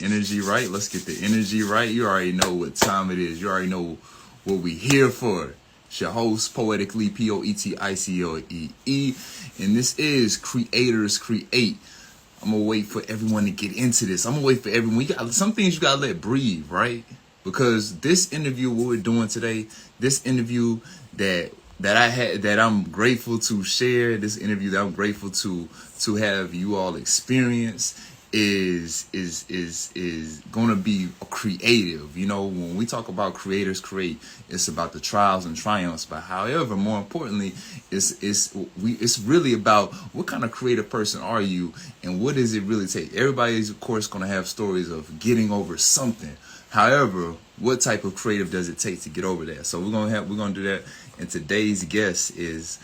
energy right. Let's get the energy right. You already know what time it is. You already know what we here for. It's your host, Poetically, Poeticlee, and this is Creators Create. I'm gonna wait for everyone to get into this. I'm gonna wait for everyone. Some things you gotta let breathe, right? Because this interview, what we're doing today, this interview that I had, that I'm grateful to share, this interview that I'm grateful to have you all experience, is gonna be creative. You know, when we talk about creators create, it's about the trials and triumphs. But however, more importantly, it's really about what kind of creative person are you, and what does it really take. Everybody's of course gonna have stories of getting over something. However, what type of creative does it take to get over that? So we're gonna do that. And today's guest is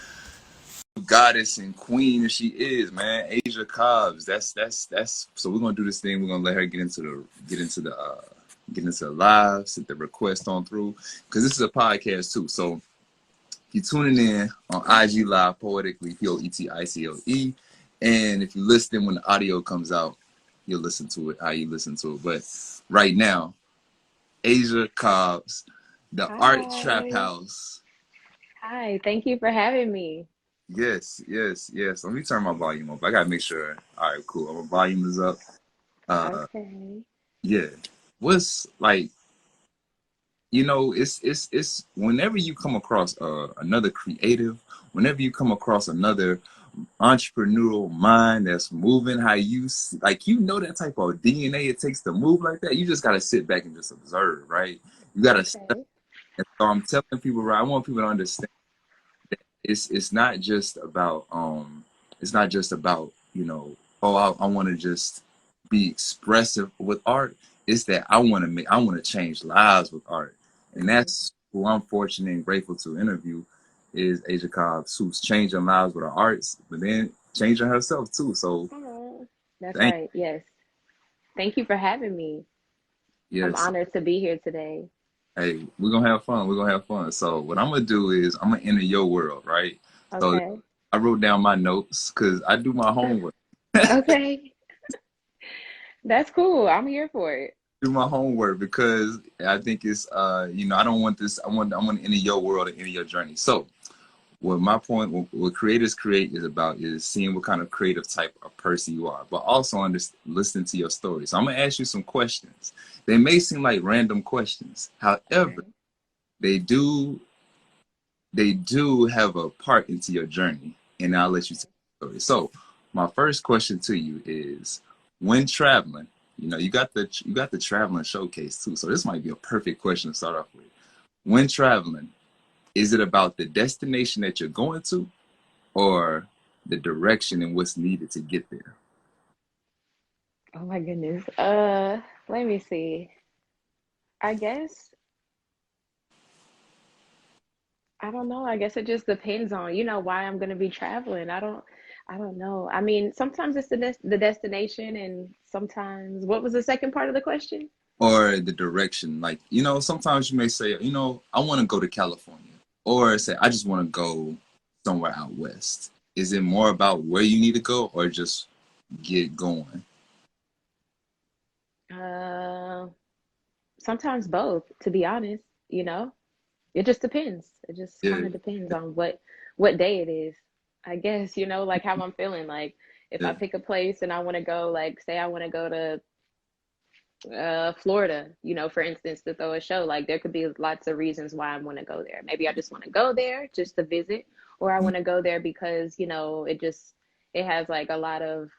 goddess and queen she is, man, Asia Cobbs. That's so we're gonna do this thing. We're gonna let her get into the live, send the request on through, because this is a podcast too. So you're tuning in on IG Live, Poetically, Poeticoe, and if you listen when the audio comes out, you'll listen to it how you listen to it. But right now, Asia Cobbs, the Art Hi. Traphouse. Hi. Thank you for having me. Yes. Let me turn my volume up. I gotta make sure. All right, cool. My volume is up. Uh, Okay. yeah. What's like, it's whenever you come across another creative, whenever you come across another entrepreneurial mind that's moving how like, that type of DNA it takes to move like that. You just gotta sit back and just observe, right? You gotta. Okay. And so I'm telling people, right? I want people to understand. It's not just about oh, I want to just be expressive with art. It's that I want to change lives with art. And Hmm. that's who I'm fortunate and grateful to interview, is Asia Cobbs, who's changing lives with her arts, but then changing herself too. So Oh, that's thank right. Yes. Thank you for having me. I'm yes. honored to be here today. Hey, we're gonna have fun. We're gonna have fun. So what I'm gonna do is I'm gonna enter your world, right? So Okay. I wrote down my notes because I do my homework. Okay. That's cool. I'm here for it. Do my homework because I think it's I don't want this. I want to enter your world and enter your journey. So what my point, what creators create is about, is seeing what kind of creative type of person you are, but also listening to your story. So I'm gonna ask you some questions. They may seem like random questions. However, Okay. they do they do have a part into your journey, and I'll let you tell the story. So, my first question to you is, when traveling, you got the traveling showcase too. So this might be a perfect question to start off with. When traveling, is it about the destination that you're going to, or the direction and what's needed to get there? Oh my goodness. Let me see. I guess I don't know. I guess it just depends on, why I'm going to be traveling. I don't know. I mean, sometimes it's the destination, and sometimes what was the second part of the question? Or the direction? Like, sometimes you may say, I want to go to California, or say, I just want to go somewhere out west. Is it more about where you need to go, or just get going? Uh, Sometimes both, to be honest, you know. It just depends. It just kind Yeah, of depends on what day it is. I guess, like how I'm feeling. Like if I yeah, pick a place and I want to go, like say I want to go to Florida, for instance, to throw a show, like there could be lots of reasons why I want to go there. Maybe I just want to go there just to visit, or I want to go there because, it has like a lot of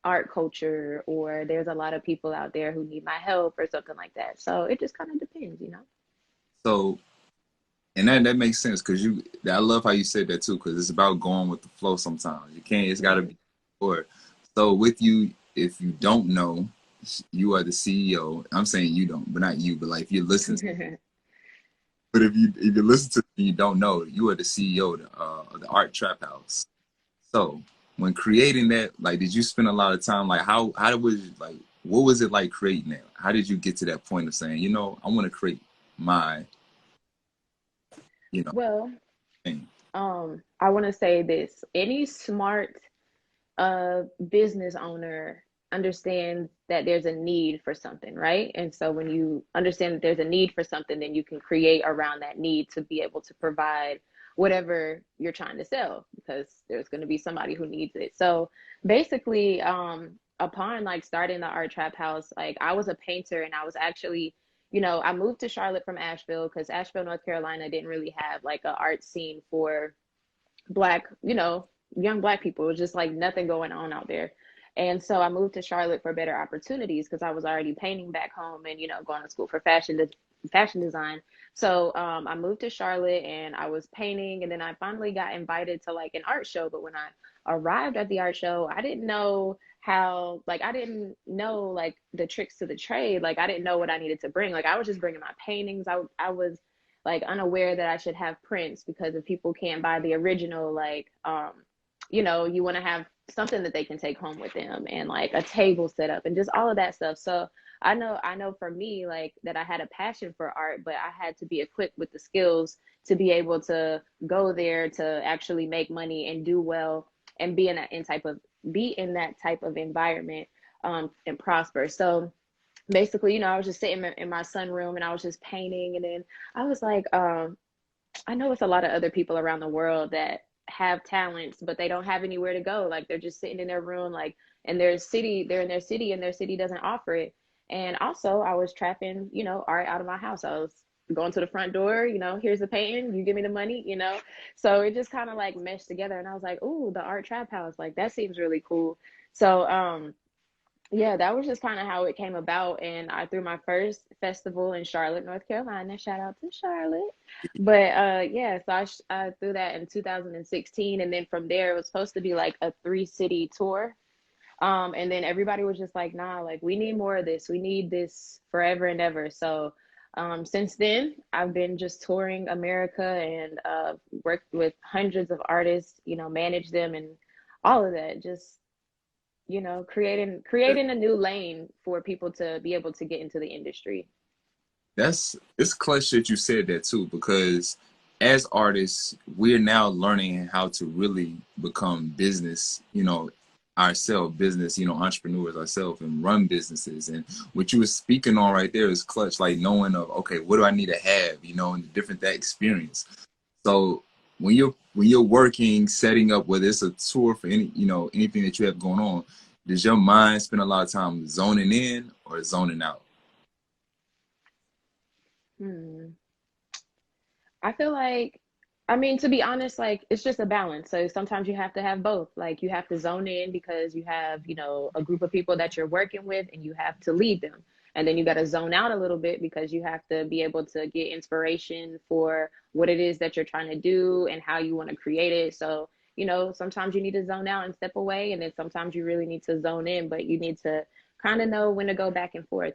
art culture, or there's a lot of people out there who need my help or something like that. So it just kind of depends. so, and that makes sense, because I love how you said that too, because it's about going with the flow. Sometimes you can't. It's got to Hmm. be. Or so with you, if you don't know, you are the CEO. I'm saying you don't, but not you, but like if you listen. But if you listen to me, you don't know, you are the CEO of the Art Trap House. So when creating that, like, did you spend a lot of time? Like, how was, like, what was it like creating that? How did you get to that point of saying, I want to create my, Well, thing? I want to say this. Any smart business owner understand that there's a need for something, right? And so when you understand that there's a need for something, then you can create around that need to be able to provide whatever you're trying to sell, because there's going to be somebody who needs it. So basically, upon like starting the art trap house, like I was a painter, and I was actually, I moved to Charlotte from Asheville because Asheville, North Carolina didn't really have like an art scene for black, young black people. It was just like nothing going on out there. And so I moved to Charlotte for better opportunities because I was already painting back home and, going to school for fashion design. So I moved to Charlotte and I was painting, and then I finally got invited to like an art show. But when I arrived at the art show, I didn't know how, like, I didn't know like the tricks to the trade. Like, I didn't know what I needed to bring. Like, I was just bringing my paintings. I was like unaware that I should have prints, because if people can't buy the original, like, you want to have something that they can take home with them, and like a table set up and just all of that stuff. So I know for me, like, that I had a passion for art, but I had to be equipped with the skills to be able to go there to actually make money and do well and be in that type of environment, and prosper. So basically, I was just sitting in my sunroom and I was just painting. And then I was like, I know it's a lot of other people around the world that have talents, but they don't have anywhere to go. Like, they're just sitting in their room, like they're in their city, and their city doesn't offer it. And also, I was trapping, art out of my house. I was going to the front door, here's the painting, you give me the money. So it just kind of like meshed together. And I was like, ooh, the art trap house, like that seems really cool. So, yeah, that was just kind of how it came about. And I threw my first festival in Charlotte, North Carolina. Shout out to Charlotte. But yeah, so I threw that in 2016. And then from there, it was supposed to be like a 3-city tour. And then everybody was just like, nah, like, we need more of this. We need this forever and ever. So since then, I've been just touring America and worked with hundreds of artists, manage them and all of that. Just, creating a new lane for people to be able to get into the industry. That's it's clutch that you said that too, because as artists, we're now learning how to really become business, ourselves, business, entrepreneurs ourselves, and run businesses. And what you were speaking on right there is clutch, like knowing of, okay, what do I need to have, and the different that experience. So when you're working, setting up, whether it's a tour for any, anything that you have going on, does your mind spend a lot of time zoning in or zoning out? Hmm. I feel like, I mean, to be honest, like, it's just a balance. So sometimes you have to have both. Like, you have to zone in because you have, a group of people that you're working with, and you have to lead them. And then you got to zone out a little bit because you have to be able to get inspiration for what it is that you're trying to do and how you want to create it. So, sometimes you need to zone out and step away. And then sometimes you really need to zone in, but you need to kind of know when to go back and forth.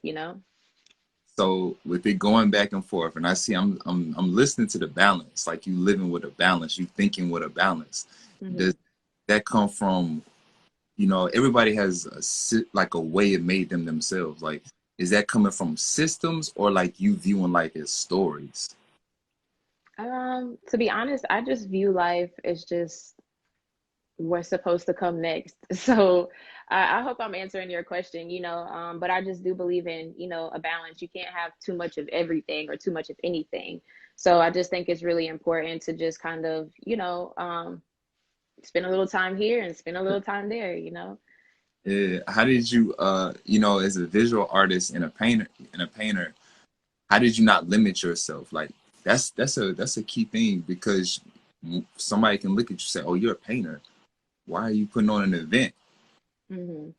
So with it going back and forth, and I see I'm listening to the balance, like you living with a balance, you thinking with a balance. Hmm. Does that come from, everybody has like a way it made them themselves. Like, is that coming from systems or like you viewing life as stories? To be honest, I just view life as just what's supposed to come next. So I hope I'm answering your question, but I just do believe in, a balance. You can't have too much of everything or too much of anything. So I just think it's really important to just kind of, spend a little time here and spend a little time there. How did you, as a visual artist and a painter, how did you not limit yourself? Like that's a key thing, because somebody can look at you and say, "Oh, you're a painter. Why are you putting on an event?" Hmm.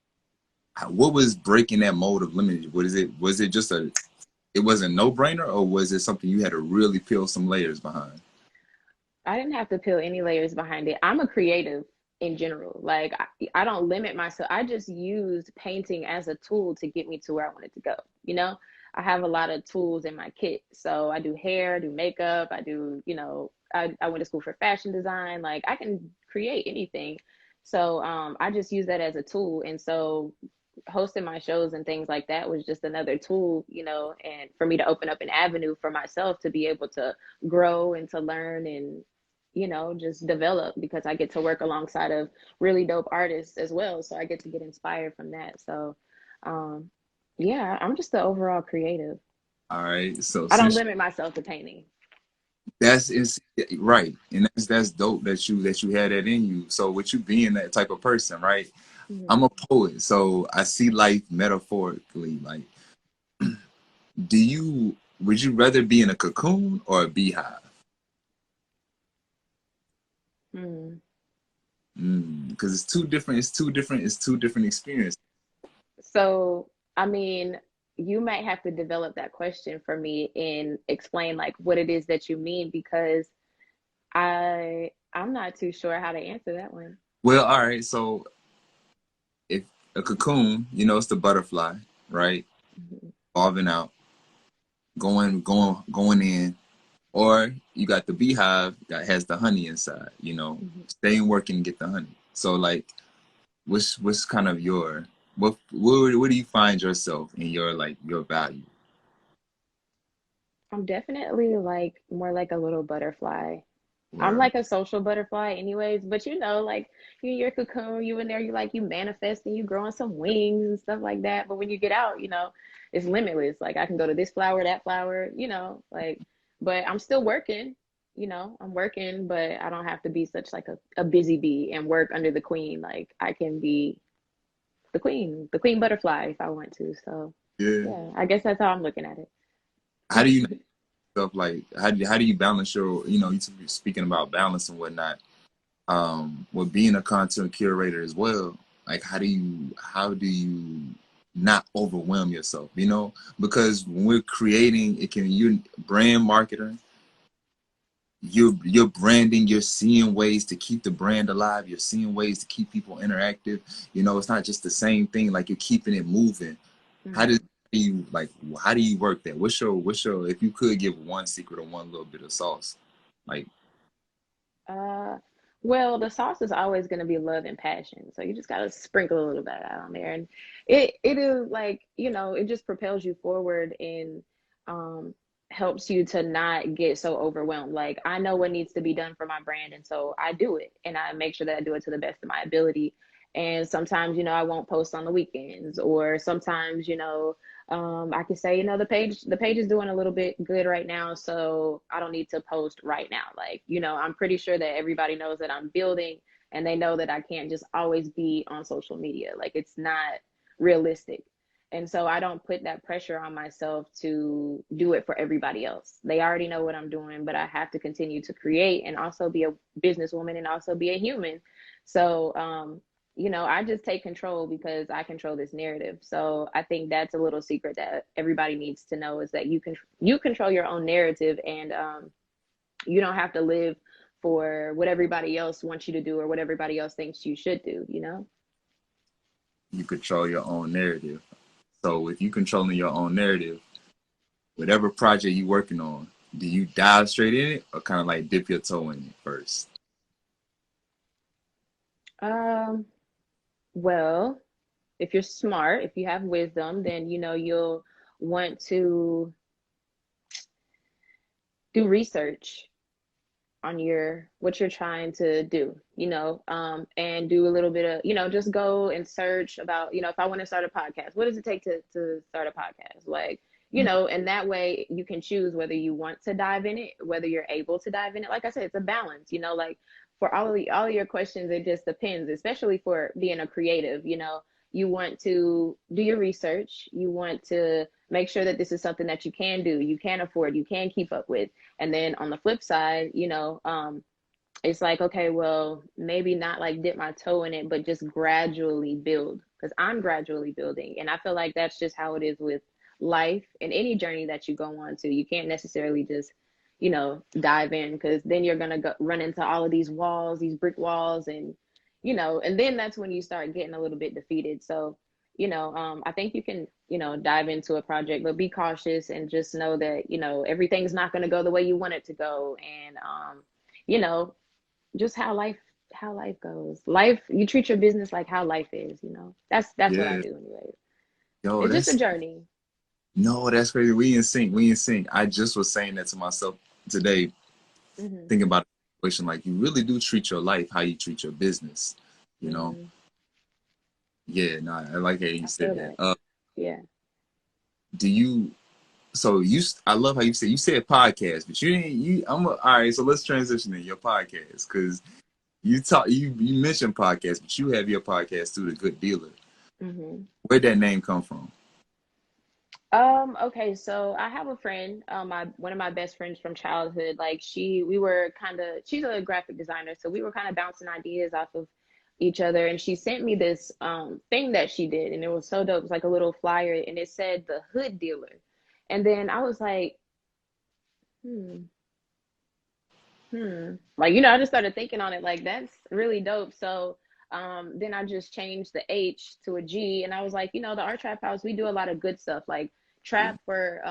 What was breaking that mold of limited? What is it? Was it just it was a no brainer, or was it something you had to really peel some layers behind? I didn't have to peel any layers behind it. I'm a creative in general. Like, I don't limit myself. I just used painting as a tool to get me to where I wanted to go. You know, I have a lot of tools in my kit. So I do hair, I do makeup, I do, I went to school for fashion design. Like, I can create anything. So I just use that as a tool. And so hosting my shows and things like that was just another tool, and for me to open up an avenue for myself to be able to grow and to learn and just develop, because I get to work alongside of really dope artists as well. So I get to get inspired from that. So, um, yeah, I'm just the overall creative. All right. So I don't since limit myself to painting. that's is right, and that's dope that you had that in you. So with you being that type of person, right? Mhm. I'm a poet, so I see life metaphorically. Like, do you would you rather be in a cocoon or a beehive? Hmm. Because it's two different. It's two different. It's two different experiences. So, I mean, you might have to develop that question for me and explain like what it is that you mean, because I'm not too sure how to answer that one. Well, all right. So if a cocoon, it's the butterfly, right? Mhm. Evolving out, going in, or you got the beehive that has the honey inside. Mhm. Stay and work and get the honey. So like, what's kind of your where do you find yourself in your like your value? I'm definitely like more like a little butterfly. I'm Where like a social butterfly anyways, but like you in your cocoon, you in there, you manifest and you growing some wings and stuff like that. But when you get out, it's limitless. Like I can go to this flower, that flower, but I'm still working, I'm working, but I don't have to be such like a busy bee and work under the queen. Like I can be the queen butterfly if I want to. So yeah, yeah, I guess that's how I'm looking at how do you it. stuff like how do you balance your you speaking about balance and whatnot with being a content curator as well, like how do you not overwhelm yourself, because when we're creating it, can you brand marketer, you're branding, you're seeing ways to keep the brand alive, you're seeing ways to keep people interactive. It's not just the same thing, like you're keeping it moving. how does Mhm. you like how do you work that? What's your if you could give one secret or one little bit of sauce, like Uh, well, the sauce is always going to be love and passion. So you just got to sprinkle a little bit out on there. And it is like, it just propels you forward and um, helps you to not get so overwhelmed. Like, I know what needs to be done for my brand. And so I do it and I make sure that I do it to the best of my ability. And sometimes, I won't post on the weekends, or sometimes, I can say, the page is doing a little bit good right now, so I don't need to post right now. Like, I'm pretty sure that everybody knows that I'm building, and they know that I can't just always be on social media. Like, it's not realistic. And so I don't put that pressure on myself to do it for everybody else. They already know what I'm doing, but I have to continue to create and also be a businesswoman and also be a human. So, I just take control because I control this narrative. So I think that's a little secret that everybody needs to know, is that you control your own narrative, and you don't have to live for what everybody else wants you to do or what everybody else thinks you should do. you control your own narrative? So if you controlling your own narrative, whatever project you working on, do you dive straight in it or kind of like dip your toe in it first? Um, well, if you're smart, if you have wisdom, then you'll want to do research on your what you're trying to do, and do a little bit of, just go and search about, if I want to start a podcast, what does it take to start a podcast? Like, and that way you can choose whether you want to dive in it, whether you're able to dive in it. Like I said, it's a balance, like for all of your questions, it just depends, especially for being a creative, you want to do your research, you want to make sure that this is something that you can do, you can afford, you can keep up with. And then on the flip side, it's like, okay, well, maybe not like dip my toe in it, but just gradually build, because I'm gradually building. And I feel like that's just how it is with life and any journey that you go on to. You can't necessarily just, dive in, because then you're going to run into all of these walls, these brick walls, and then that's when you start getting a little bit defeated. So, I think you can, dive into a project, but be cautious and just know that, everything's not going to go the way you want it to go. And, you know, just how life goes. Life, you treat your business like how life is, That's what I Yeah. do anyway. Yo, It's just a that's journey. no, that's crazy. We in sync. We in sync. I just was saying that to myself today, Hmm. thinking about it. situation. Like you really do treat your life how you treat your business, you know? Hmm. Yeah, no, I like how you I said feel that. that. Yeah. Do you, so I love how you said podcast, but you didn't, all right, so let's transition to your podcast. Cause you mentioned podcast, but you have your podcast through the Good Dealer. Hmm. Where'd that name come from? Okay, so I have a friend, one of my best friends from childhood. Like we were kind of, she's a graphic designer, so we were kind of bouncing ideas off of each other. And she sent me this thing that she did, and it was so dope. It was like a little flyer, and it said the Hood Dealer. And then I was like, hmm, like I just started thinking on it, like that's really dope. So then I just changed the H to a G, and I was like, the Art Trap House, we do a lot of good stuff, like Yeah, trap for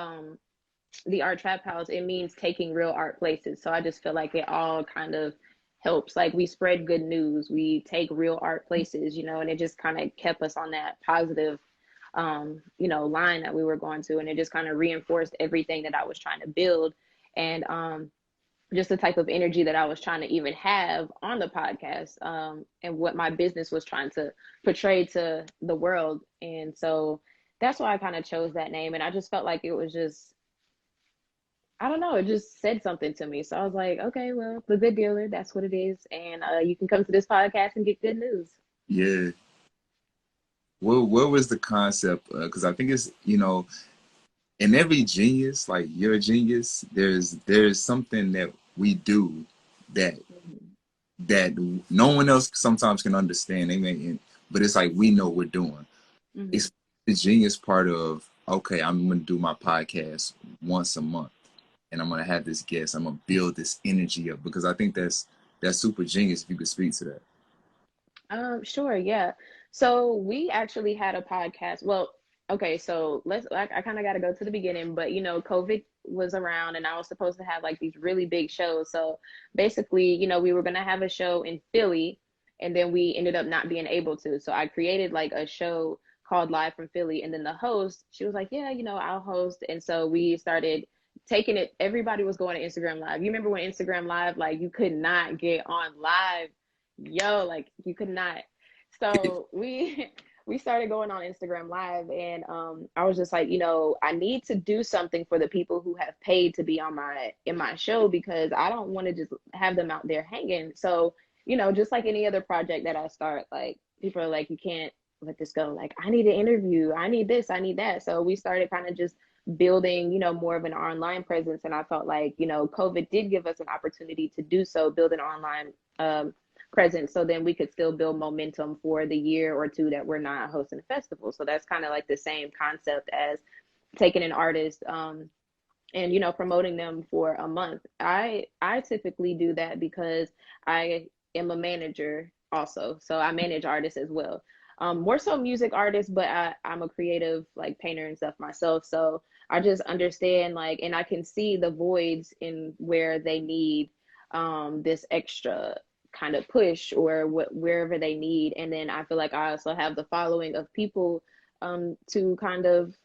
the Art Trap House, it means taking real art places. So I just feel like it all kind of helps. Like we spread good news, we take real art places, and it just kind of kept us on that positive, line that we were going to, and it just kind of reinforced everything that I was trying to build, and just the type of energy that I was trying to even have on the podcast, and what my business was trying to portray to the world. And so that's why I kind of chose that name. And I just felt like it was just, I don't know, it just said something to me. So I was like, okay, well, the Good Dealer, that's what it is. And you can come to this podcast and get good news. yeah. Where was the concept? Because I think it's in every genius, like you're a genius. There's something that we do that Hmm. that no one else sometimes can understand. They may, but it's like we know we're doing. Hmm. It's the genius part of okay. I'm gonna do my podcast once a month, and I'm gonna have this guest. I'm gonna build this energy up because I think that's super genius. If you could speak to that. Sure, yeah. So we actually had a podcast. Well, okay, so I kind of got to go to the beginning, but COVID was around, and I was supposed to have like these really big shows. So basically, we were gonna have a show in Philly, and then we ended up not being able to. So I created like a show called Live from Philly, and then the host, she was like, "Yeah, I'll host." And so we started taking it. Everybody was going to Instagram Live. You remember when Instagram Live, like you could not get on live, like you could not. So we we started going on Instagram Live, and I was just like, I need to do something for the people who have paid to be on my show, because I don't want to just have them out there hanging. So just like any other project that I start, like people are like, you can't let this go, like I need an interview, I need this, I need that. So we started kind of just building more of an online presence, and I felt like COVID did give us an opportunity to do so, build an online presence, so then we could still build momentum for the year or two that we're not hosting a festival. So that's kind of like the same concept as taking an artist, and promoting them for a month. I typically do that because I am a manager also, so I manage artists as well. More so music artists, but I'm a creative, like painter and stuff myself. So I just understand, like, and I can see the voids in where they need this extra kind of push, or wherever they need. And then I feel like I also have the following of people to kind of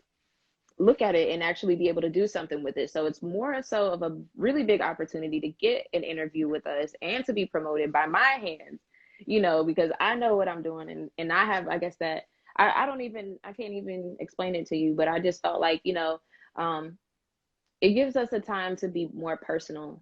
look at it and actually be able to do something with it. So it's more so of a really big opportunity to get an interview with us and to be promoted by my hands, because I know what I'm doing, and I have, I guess that I can't even explain it to you, but I just felt like, um, it gives us a time to be more personal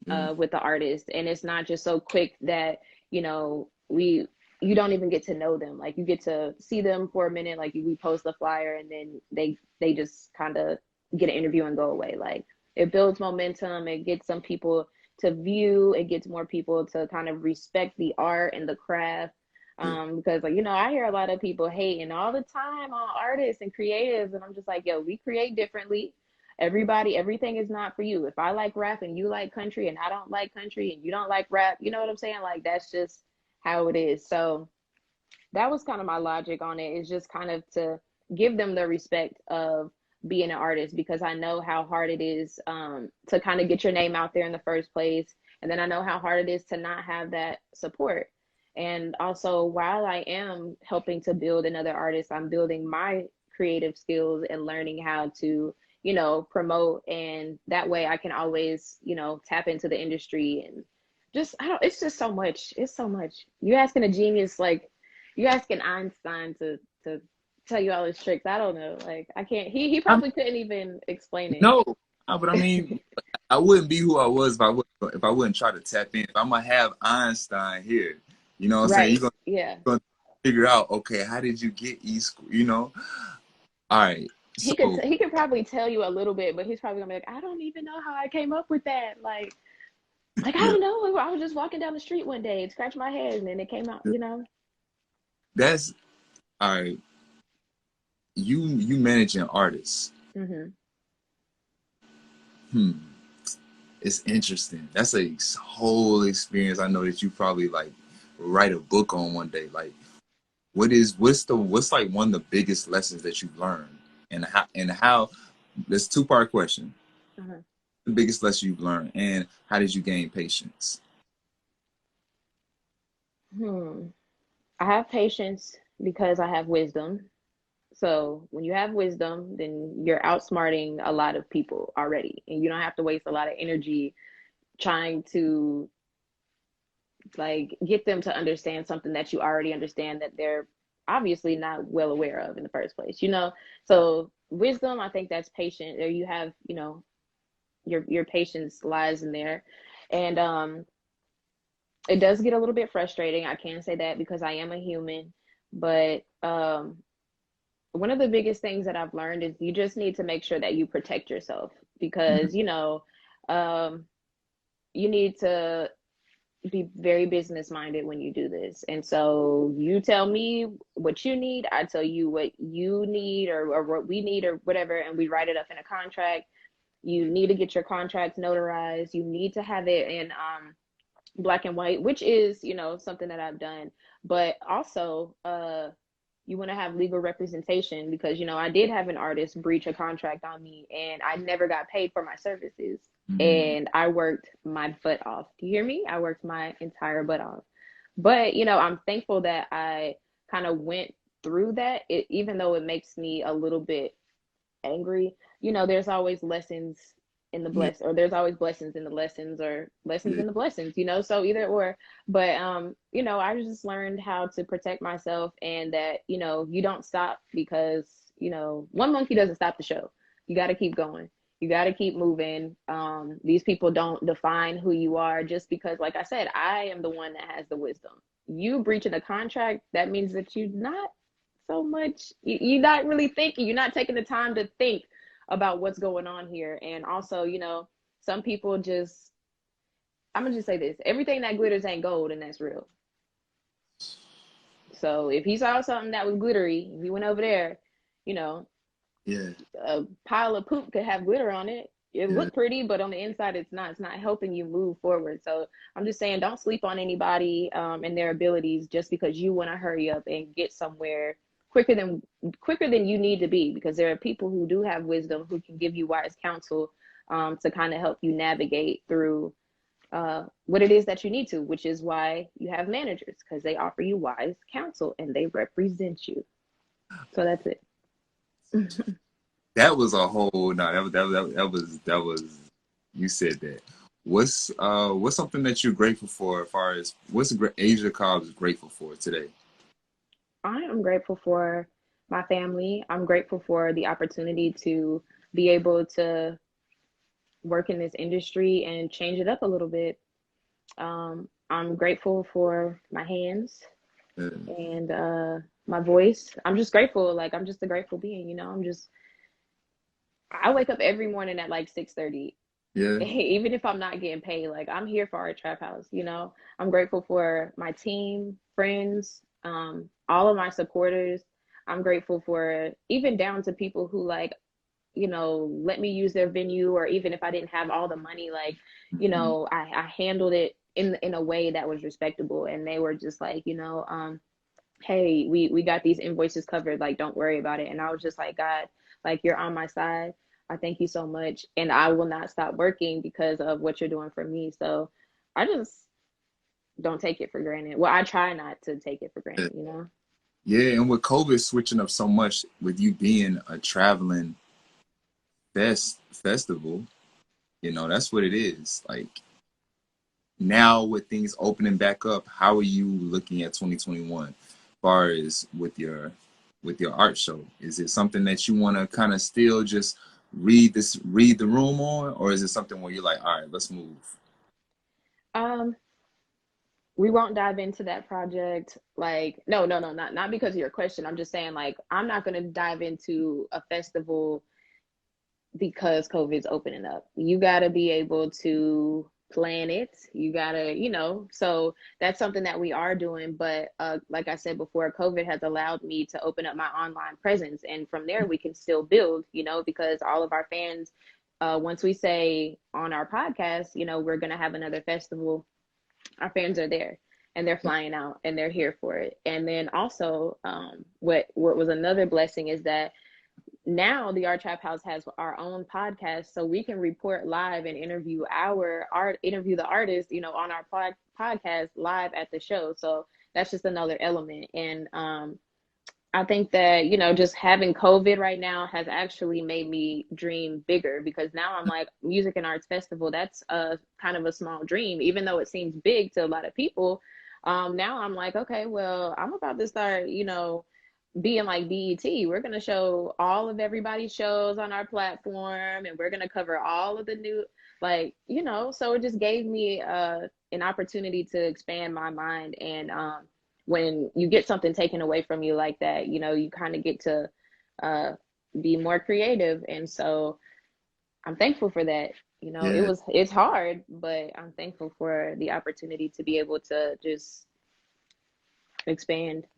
Yeah, with the artist, and it's not just so quick that we you don't even get to know them. Like you get to see them for a minute, like we post the flyer, and then they just kind of get an interview and go away. Like it builds momentum, it gets some people to view, it gets more people to kind of respect the art and the craft. yeah, Because like I hear a lot of people hating all the time on artists and creatives, and I'm just like, yo, we create differently. Everything is not for you. If I like rap and you like country, and I don't like country and you don't like rap, you know what I'm saying? Like that's just how it is. So that was kind of my logic on it, is just kind of to give them the respect of being an artist, because I know how hard it is to kind of get your name out there in the first place. And then I know how hard it is to not have that support. And also, while I am helping to build another artist, I'm building my creative skills and learning how to, promote. And that way I can always, tap into the industry and just I don't. It's just so much. It's so much. You're asking a genius like you're asking Einstein to tell you all his tricks. I don't know. Like I can't. He I'm probably couldn't even explain it. no, but I mean, I wouldn't be who I was if I wouldn't try to tap in. If I'm gonna have Einstein here, you know what I'm saying? Right. Yeah. Gonna figure out, okay, how did you get E squared? You know, all right. So He could probably tell you a little bit, but he's probably gonna be like, I don't even know how I came up with that. Like I yeah, don't know. I was just walking down the street one day and scratched my head, and then it came out. You know. that's all right. You managing artists. Hmm. Hmm. It's interesting. That's a whole experience. I know that you probably like write a book on one day. Like, what's like one of the biggest lessons that you've learned, and how? This two-part question. Uh-huh. The biggest lesson you've learned, and how did you gain patience? Hmm. I have patience because I have wisdom. So when you have wisdom, then you're outsmarting a lot of people already, and you don't have to waste a lot of energy trying to like get them to understand something that you already understand that they're obviously not well aware of in the first place, you know? So wisdom, I think that's patient, or you have, you know, your patience lies in there. And it does get a little bit frustrating. I can say that because I am a human, but one of the biggest things that I've learned is you just need to make sure that you protect yourself Mhm. because, you know, um, you need to be very business minded when you do this. And so you tell me what you need, I tell you what you need or what we need or whatever, and we write it up in a contract. You need to get your contracts notarized. You need to have it in black and white, which is, you know, something that I've done. But also, you want to have legal representation because, you know, I did have an artist breach a contract on me and I never got paid for my services. Mhm. And I worked my butt off. Do you hear me? I worked my entire butt off. But, you know, I'm thankful that I kind of went through that, even though it makes me a little bit angry. You know, there's always lessons in the Yeah, bless, or there's always blessings in the lessons, or lessons yeah, in the blessings, you know, so either or. But you know, I just learned how to protect myself, and that, you know, you don't stop because, you know, one monkey doesn't stop the show. You got to keep going. You got to keep moving. These people don't define who you are just because, like I said, I am the one that has the wisdom. You breaching a contract, that means that you're not so much, you're not really thinking, you're not taking the time to think about what's going on here. And also, you know, some people just, I'm gonna just say this, everything that glitters ain't gold, and that's real. So if he saw something that was glittery, he went over there, you know, yeah, a pile of poop could have glitter on it. It yeah. looked pretty, but on the inside, it's not helping you move forward. So I'm just saying, don't sleep on anybody and their abilities just because you want to hurry up and get somewhere quicker than quicker than you need to be. Because there are people who do have wisdom who can give you wise counsel to kind of help you navigate through what it is that you need to, which is why you have managers because they offer you wise counsel and they represent you. So that's it. That was a whole no. That was. You said that. What's something that you're grateful for? As far as what's Asia Cobb's grateful for today? I am grateful for my family. I'm grateful for the opportunity to be able to work in this industry and change it up a little bit. I'm grateful for my hands Uh, and my voice. I'm just grateful. Like I'm just a grateful being. You know, I wake up every morning at like 6:30, yeah. even if I'm not getting paid. Like I'm here for our trap house. You know, I'm grateful for my team, friends, all of my supporters. I'm grateful for even down to people who like, you know, let me use their venue, or even if I didn't have all the money, like, you Mhm. know, I handled it in a way that was respectable, and they were just like, you know, hey, we got these invoices covered, like don't worry about it. And I was just like, God, like you're on my side. I thank you so much, and I will not stop working because of what you're doing for me. So I just don't take it for granted. Well, I try not to take it for Yeah, granted, you know. yeah. And with COVID switching up so much, with you being a traveling festival, you know that's what it is. Like now with things opening back up, how are you looking at 2021 as far as with your art show? Is it something that you want to kind of still just read the room on, or is it something where you're like, all right, let's move? Um, we won't dive into that project. Like, no, not because of your question. I'm just saying, like, I'm not gonna dive into a festival because COVID's opening up. You got to be able to plan it. You got to, so that's something that we are doing. But like I said before, COVID has allowed me to open up my online presence. And from there, we can still build, because all of our fans, once we say on our podcast, we're going to have another festival, our fans are there. And they're flying out and they're here for it. And then also, what was another blessing is that now the Art Trap House has our own podcast, so we can report live and interview the artist, on our podcast live at the show. So that's just another element. And I think that, just having COVID right now has actually made me dream bigger, because now I'm like, music and arts festival, that's a kind of a small dream, even though it seems big to a lot of people. Now I'm like, okay, well, I'm about to start, being like BET. We're going to show all of everybody's shows on our platform, and we're going to cover all of the new, like, so it just gave me an opportunity to expand my mind. And when you get something taken away from you like that, you kind of get to uh, be more creative. And so I'm thankful for that. Yeah. It's hard, but I'm thankful for the opportunity to be able to just expand.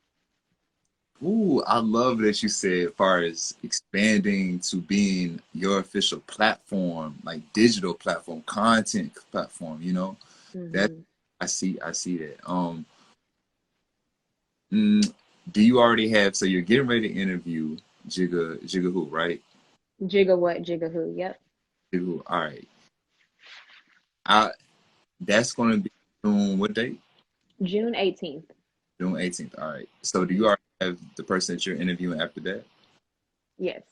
Ooh, I love that you said as far as expanding to being your official platform, like digital platform, content platform, That Hmm. I see that. Mm, do you already have, so you're getting ready to interview Jigga who, right? Jigga what, jigga who? Yep. Jigga who. All right. I That's gonna be June what date? June 18th. June 18th. All right. So do you Hmm. already have the person that you're interviewing after that? Yes.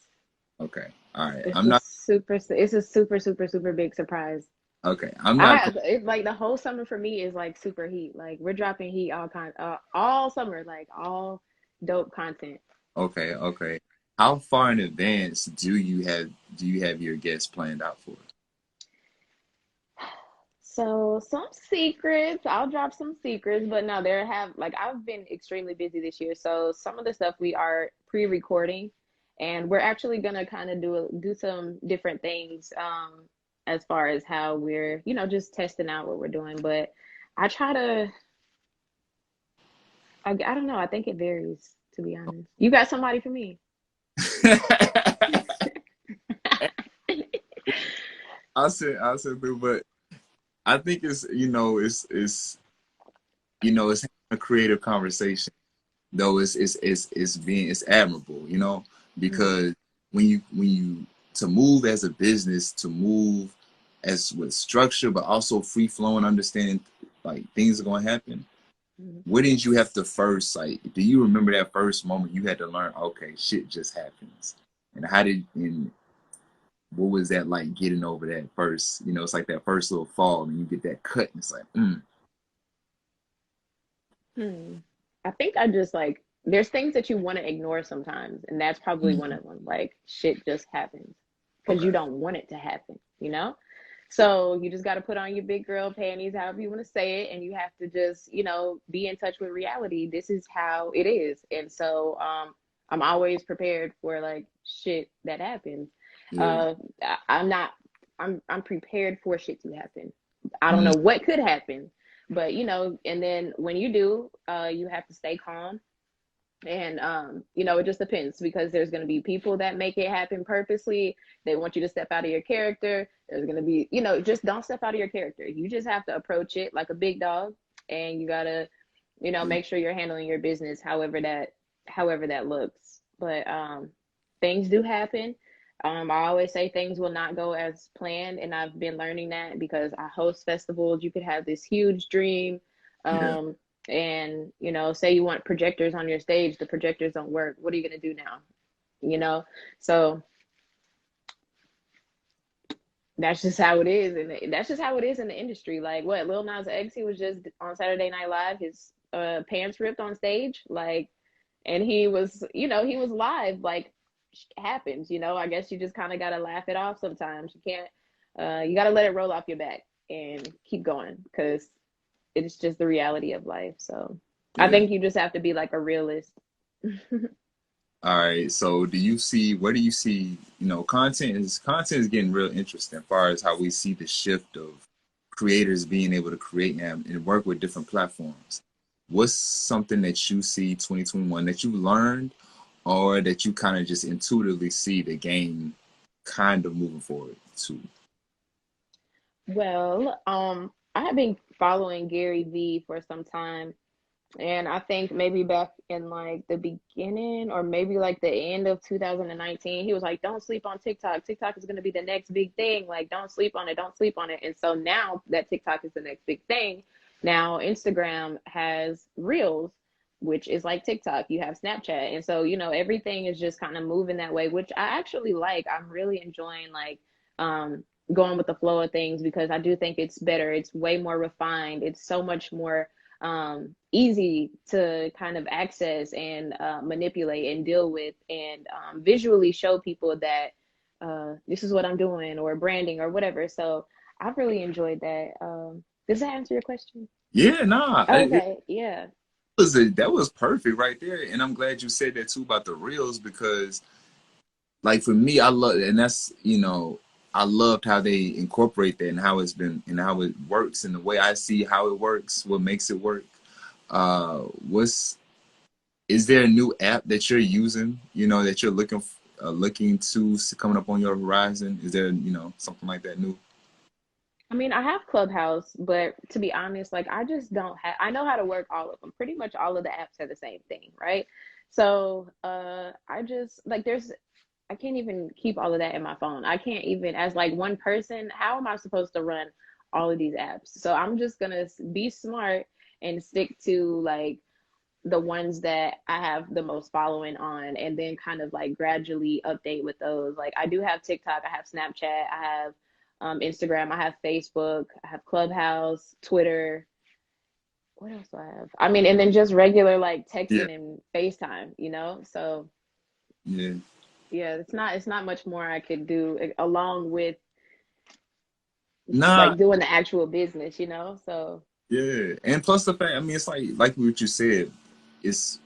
Okay. All right. It's a super big surprise. Okay. I'm I not have it's like the whole summer for me is like super heat. Like we're dropping heat all summer, like all dope content. Okay, okay. How far in advance do you have your guests planned out for? So some secrets, I'll drop some secrets, but no, there have like I've been extremely busy this year. So some of the stuff we are pre-recording, and we're actually gonna kind of do some different things as far as how we're, just testing out what we're doing. But I try to I don't know, I think it varies, to be honest. You got somebody for me? I said, but I think it's having a creative conversation. Though it's admirable, Hmm. because when you to move as a business, to move as with structure, but also free flowing, understanding like things are going to happen. Hmm. Where did you have to first, like, do you remember that first moment you had to learn, okay, shit just happens? And what was that like getting over that first, it's like that first little fall and you get that cut and it's like, Hmm. I think I just like there's things that you want to ignore sometimes, and that's probably one of them. Like shit just happens because you okay. don't want it to happen. So you just got to put on your big girl panties, however you want to say it, and you have to just, be in touch with reality. This is how it is, and so I'm always prepared for like shit that happens. Yeah. Uh, I'm not. I'm prepared for shit to happen. I don't Mm, know what could happen, but and then when you do, you have to stay calm. And it just depends, because there's going to be people that make it happen purposely. They want you to step out of your character. There's going to be, just don't step out of your character. You just have to approach it like a big dog, and you got to, yeah. make sure you're handling your business however that looks. But things do happen. I always say things will not go as planned, and I've been learning that because I host festivals. You could have this huge dream, Yeah. um, and say you want projectors on your stage, the projectors don't work. What are you gonna do now? You know, so that's just how it is, and that's just how it is in the industry. Like what Lil Nas X, he was just on Saturday Night Live, his pants ripped on stage, like, and he was, he was live, like, happens, I guess you just kind of got to laugh it off sometimes. You can't, you got to let it roll off your back and keep going because it's just the reality of life. So I Yeah. think you just have to be like a realist. All right. So where do you see, content is getting real interesting as far as how we see the shift of creators being able to create and work with different platforms. What's something that you see 2021 that you learned or that you kind of just intuitively see the game kind of moving forward to? Well, I have been following Gary Vee for some time. And I think maybe back in like the beginning or maybe like the end of 2019, he was like, don't sleep on TikTok. TikTok is going to be the next big thing. Like, don't sleep on it. Don't sleep on it. And so now that TikTok is the next big thing, now Instagram has Reels, which is like TikTok. You have Snapchat. And so, everything is just kind of moving that way, which I actually like. I'm really enjoying like going with the flow of things because I do think it's better. It's way more refined. It's so much more easy to kind of access and manipulate and deal with and visually show people that this is what I'm doing or branding or whatever. So I've really enjoyed that. Does that answer your question? Yeah, nah. Okay, yeah. That was perfect right there. And I'm glad you said that too about the reels because like for me, I love, and that's, I loved how they incorporate that and how it's been and how it works and the way I see how it works, what makes it work. What's is there a new app that you're using, that you're looking to coming up on your horizon? Is there, something like that new? I mean, I have Clubhouse, but to be honest, like I just don't have, I know how to work all of them. Pretty much all of the apps are the same thing, right? So, I just like I can't even keep all of that in my phone. I can't even, as like one person, how am I supposed to run all of these apps? So I'm just gonna be smart and stick to like the ones that I have the most following on, and then kind of like gradually update with those. Like I do have TikTok, I have Snapchat, I have Instagram, I have Facebook, I have Clubhouse, Twitter. What else do I have? I mean, and then just regular like Yeah, texting and FaceTime, So yeah. yeah, it's not much more I could do along with Nah, like doing the actual business. So yeah. And plus the fact, I mean, it's like what you said, it's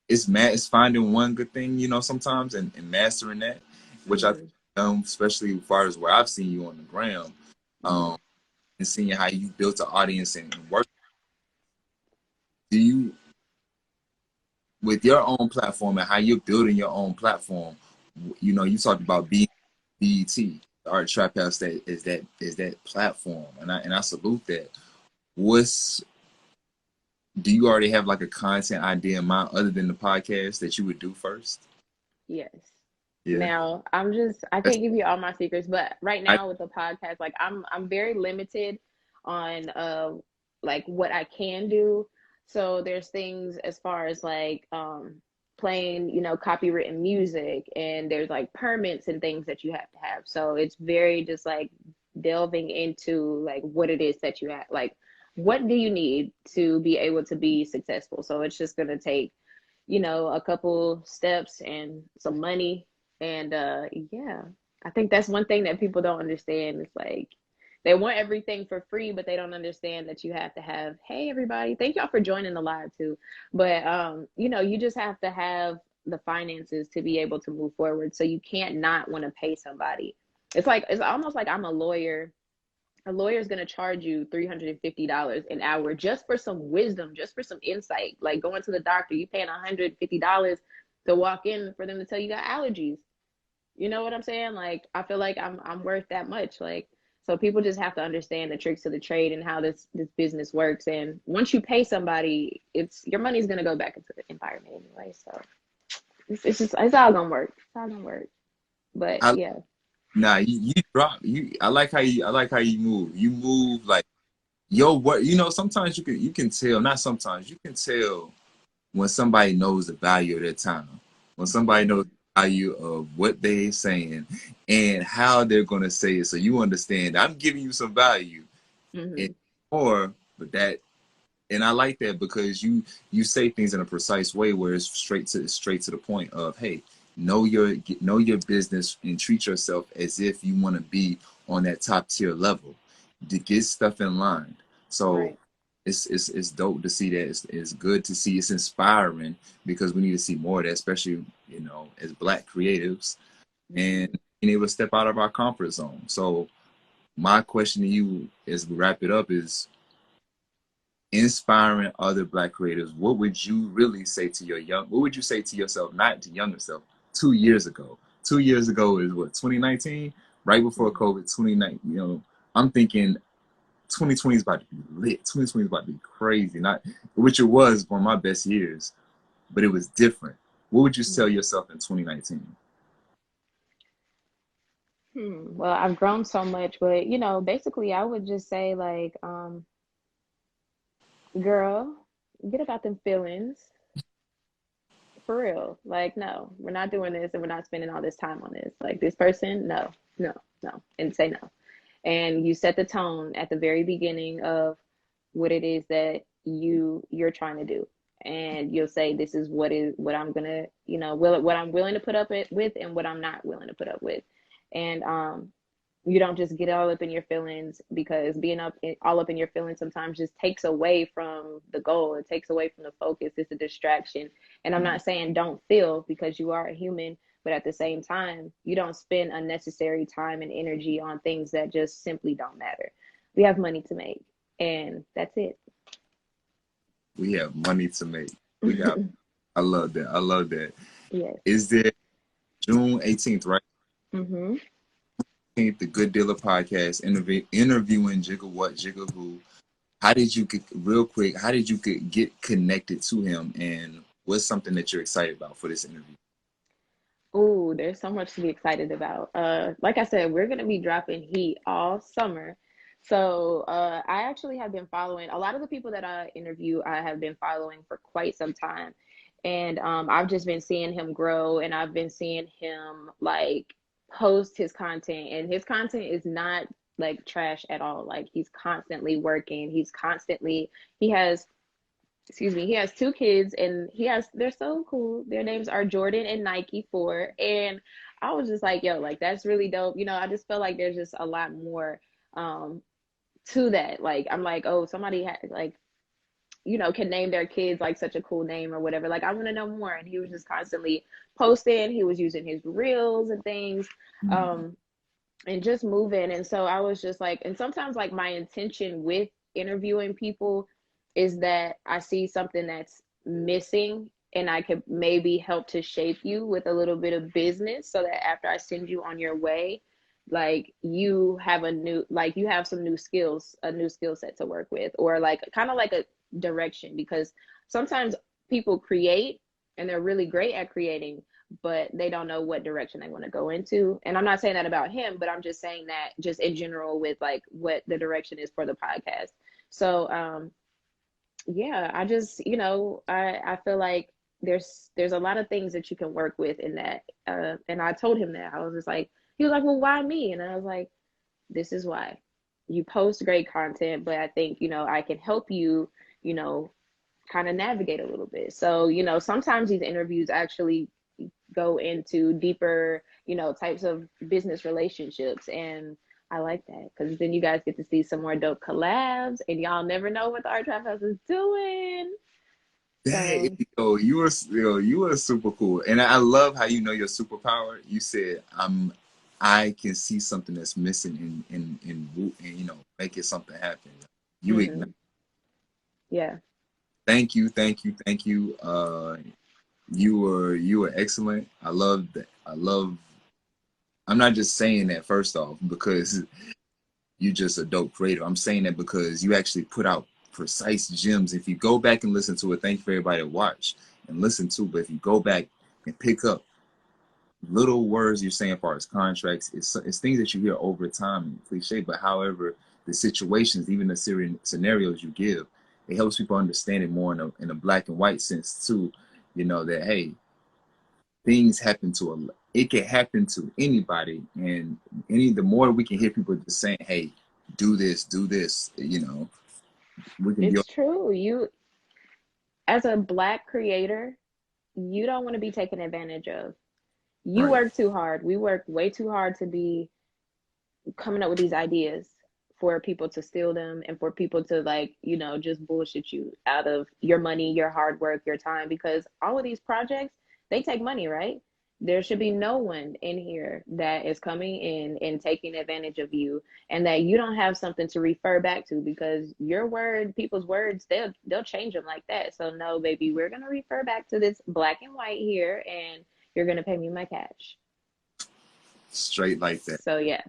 it's finding one good thing, sometimes and mastering that, which I think, mhm, especially as far as where I've seen you on the ground, mhm. um, and seeing how you built an audience and work. Do you with your own platform and how you're building your own platform? You talked about BET, Art Trap House. That is that platform, and I salute that. What's Do you already have like a content idea in mind other than the podcast that you would do first? Yes. Yeah. Now, I That's, can't give you all my secrets, but right I, now with the podcast, like I'm very limited on like what I can do. So there's things as far as like playing, copywritten music, and there's like permits and things that you have to have. So it's very just like delving into like what it is that you have, like what do you need to be able to be successful. So it's just going to take a couple steps and some money. And yeah, I think that's one thing that people don't understand. It's like they want everything for free, but they don't understand that you have to have, hey everybody, thank y'all for joining the live too. But you just have to have the finances to be able to move forward. So you can't not want to pay somebody. It's almost like I'm a lawyer. A lawyer is going to charge you $350 an hour just for some wisdom, just for some insight. Like going to the doctor, you paying $150 to walk in for them to tell you got allergies. You know what I'm saying? Like I feel like I'm worth that much. Like so people just have to understand the tricks of the trade and how this business works. And once you pay somebody, it's your money's going to go back into the environment anyway. So it's all gonna work. It's all gonna work. But I yeah. Nah, you drop you. I like how you move. You move like your work. Sometimes you can tell. Not sometimes you can tell when somebody knows the value of their time. When somebody knows Mhm. value of what they're saying and how they're going to say it. So you understand, I'm giving you some value and Hmm. more, but that, and I like that because you say things in a precise way where it's straight to the point of, hey, know your business and treat yourself as if you want to be on that top tier level to get stuff in line. So Right. it's dope to see that. It's good to see. It's inspiring because we need to see more of that, especially as Black creatives and Hmm. being able to step out of our comfort zone. So my question to you as we wrap it up is inspiring other Black creators. What would you really say to what would you say to yourself, not to younger self, 2 years ago? 2 years ago is what, 2019? Right before Hmm. COVID, 2019. I'm thinking 2020 is about to be lit. 2020 is about to be crazy. Not which it was one of my best years, but it was different. What would you tell Hmm. yourself in 2019? Well, I've grown so much, but basically I would just say like, girl, get about them feelings for real. Like, no, we're not doing this and we're not spending all this time on this. Like this person, no, no, no, and say no. And you set the tone at the very beginning of what it is that you're trying to do. And you'll say this is what I'm gonna, what I'm willing to put up with and what I'm not willing to put up with. And you don't just get all up in your feelings, because being all up in your feelings sometimes just takes away from the goal. It takes away from the focus. It's a distraction. And I'm not saying don't feel, because you are a human, but at the same time, you don't spend unnecessary time and energy on things that just simply don't matter. We have money to make, and that's it. We have money to make. We got. I love that. I love that. Yes. Is there June 18th, right? Hmm. The Good Dealer podcast interviewing Jigga What Jigga Who. How did you get real quick? How did you get connected to him, and what's something that you're excited about for this interview? Oh, there's so much to be excited about. Like I said, we're gonna be dropping heat all summer. So I actually have been following a lot of the people that I interview. I have been following for quite some time, and I've just been seeing him grow, and I've been seeing him like post his content, and his content is not like trash at all. Like he's constantly working. He has, excuse me, he has two kids, and they're so cool. Their names are Jordan and Nike 4. And I was just like, yo, like that's really dope. I just feel like there's just a lot more um to that. Like I'm like, oh, somebody like, can name their kids like such a cool name or whatever. Like I want to know more. And he was just constantly posting. He was using his reels and things. Um and just moving. And so I was just like, and sometimes like my intention with interviewing people is that I see something that's missing, and I could maybe help to shape you with a little bit of business, so that after I send you on your way, like you have some new skills, a new skill set to work with, or like kind of like a direction. Because sometimes people create and they're really great at creating, but they don't know what direction they want to go into. And I'm not saying that about him, but I'm just saying that just in general with like what the direction is for the podcast. So yeah, I just, I feel like there's a lot of things that you can work with in that. And I told him that. I was just like, he was like, well, why me? And I was like, this is why. You post great content, but I think, I can help you, you know, kind of navigate a little bit. So, sometimes these interviews actually go into deeper, types of business relationships. And I like that, because then you guys get to see some more dope collabs, and y'all never know what the Art Traphouse is doing. That, So, you were super cool, and I love how you know your superpower. You said, I can see something that's missing and make it something happen. You ignite. hmm, yeah. Thank you, thank you, thank you. You were excellent. I love that. I love. I'm not just saying that first off because you're just a dope creator. I'm saying that because you actually put out precise gems. If you go back and listen to it, thank you for everybody to watch and listen to. But if you go back and pick up little words you're saying as far as contracts, it's things that you hear over time, cliche. But however, the situations, even the scenarios you give, it helps people understand it more in a black and white sense too. That hey, things happen to it can happen to anybody, and the more we can hear people just saying, hey, do this, you know, we can be. It's true. You, as a Black creator, you don't want to be taken advantage of. You Right, work too hard. We work way too hard to be coming up with these ideas for people to steal them and for people to, like, you know, just bullshit you out of your money, your hard work, your time, because all of these projects, they take money, right? There should be no one in here that is coming in and taking advantage of you, and that you don't have something to refer back to, because your word, people's words, they'll change them like that. So no, baby, we're gonna refer back to this black and white here, and you're gonna pay me my cash. straight like that. So yeah,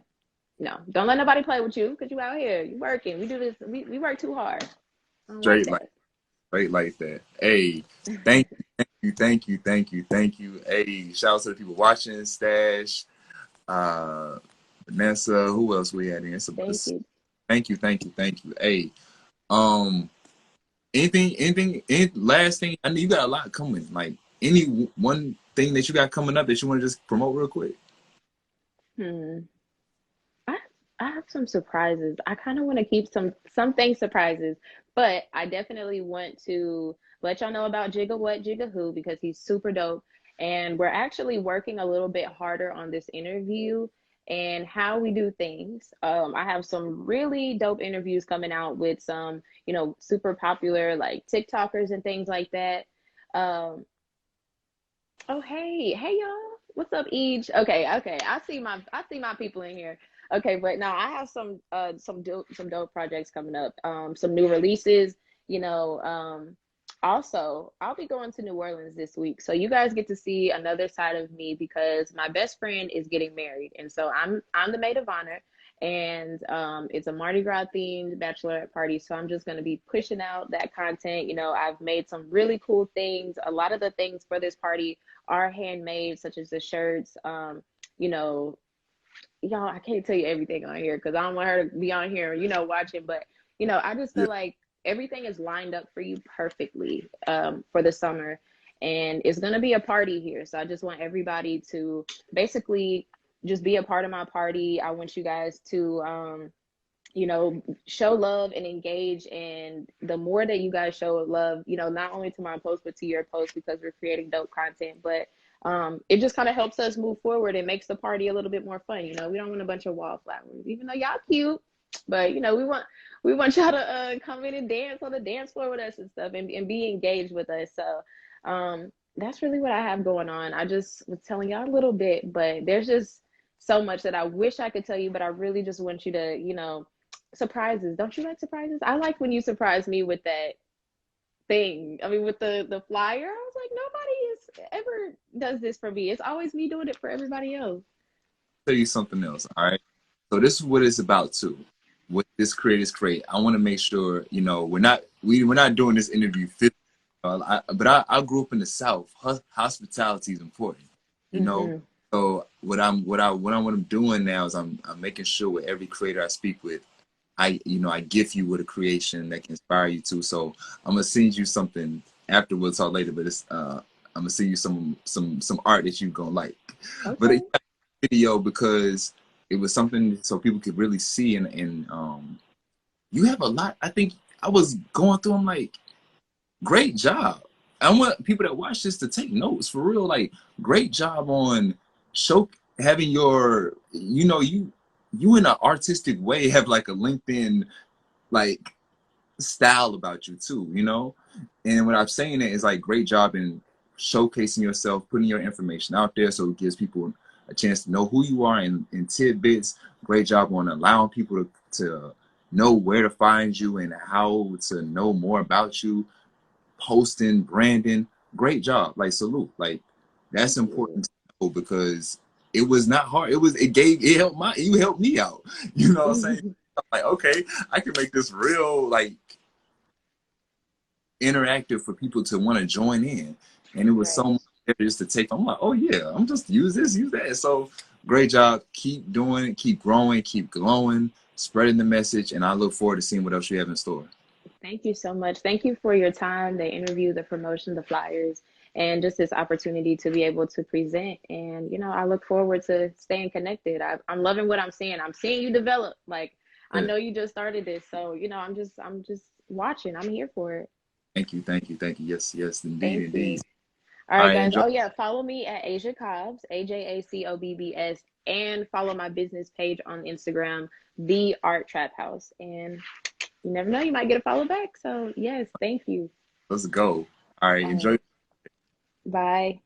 no, don't let nobody play with you, because you out here, you working. We do this. We work too hard. I don't like Straight like that. straight like that. Hey, thank you, thank you. Hey, shout out to the people watching. Stash, uh, Vanessa, who else we had in? Thank you. Thank you, thank you. Hey, um, any last thing? I know you got a lot coming. Like any one thing that you got coming up that you want to just promote real quick? Hmm. I I have some surprises. I kind of want to keep some things surprises, but I definitely want to let y'all know about Jigga What Jigga Who, because he's super dope, and we're actually working a little bit harder on this interview and how we do things. I have some really dope interviews coming out with some, you know, super popular like TikTokers and things like that. Um, Oh, hey y'all. What's up, Eej? Okay. I see my people in here. Okay, but now I have some dope projects coming up. Some new releases, you know, also, I'll be going to New Orleans this week. So you guys get to see another side of me, because my best friend is getting married. And so I'm the maid of honor, and it's a Mardi Gras themed bachelorette party. So I'm just going to be pushing out that content. You know, I've made some really cool things. A lot of the things for this party are handmade, such as the shirts. You know, y'all, I can't tell you everything on here because I don't want her to be on here, you know, watching. But you know, I just Yeah. feel like everything is lined up for you perfectly for the summer, and it's gonna be a party here. So I just want everybody to basically just be a part of my party. I want you guys to you know, show love and engage. And the more that you guys show love, you know, not only to my post, but to your post, because we're creating dope content. But it just kind of helps us move forward and makes the party a little bit more fun. You know, we don't want a bunch of wallflowers, even though y'all cute. But you know, we want y'all to come in and dance on the dance floor with us and stuff, and be engaged with us. So that's really what I have going on. I just was telling y'all a little bit, but there's just so much that I wish I could tell you, but I really just want you to, you know, surprises. Don't you like surprises? I like when you surprise me with that thing. I mean, with the flyer, I was like, nobody is ever does this for me. It's always me doing it for everybody else. Tell you something else. All right. So this is what it's about too. What this creators create. I want to make sure you know we're not doing this interview. But I grew up in the South. Hospitality is important. You know. Mm-hmm. So what I'm doing now is I'm making sure with every creator I speak with, I gift you with a creation that can inspire you too. So I'm gonna send you something after. We'll talk later, but it's I'm gonna send you some art that you gonna like. But Okay. it's a video because it was something so people could really see, and you have a lot. I think I was going through. I'm like, great job. I want people that watch this to take notes for real. Like, great job on show having your, you in an artistic way have like a LinkedIn like style about you too, you know? And what I'm saying is like great job in showcasing yourself, putting your information out there so it gives people a chance to know who you are in tidbits. Great job on allowing people to know where to find you and how to know more about you, posting, branding. Great job. Like salute. Like that's Thank you. important to know because it was not hard. It helped you helped me out. You know what I'm saying? I'm like, okay, I can make this real like interactive for people to want to join in. And it was so Right. much there just to take. I'm like, oh yeah, I'm just use this, use that. So great job. Keep doing it, keep growing, keep glowing, spreading the message, and I look forward to seeing what else you have in store. Thank you so much. Thank you for your time, the interview, the promotion, the flyers. and just this opportunity to be able to present. And, you know, I look forward to staying connected. I'm loving what I'm seeing. I'm seeing you develop. Like, I Yeah. know you just started this. So, you know, I'm just watching. I'm here for it. Thank you, thank you, thank you. Yes, yes, indeed, Thank indeed. you. All All right, right, guys. enjoy. Oh, yeah. Follow me at Asia Cobbs, AJACOBBS, and follow my business page on Instagram, The Art Trap House. And you never know, you might get a follow back. So, yes, thank you. Let's go. All right, All enjoy. right. Bye.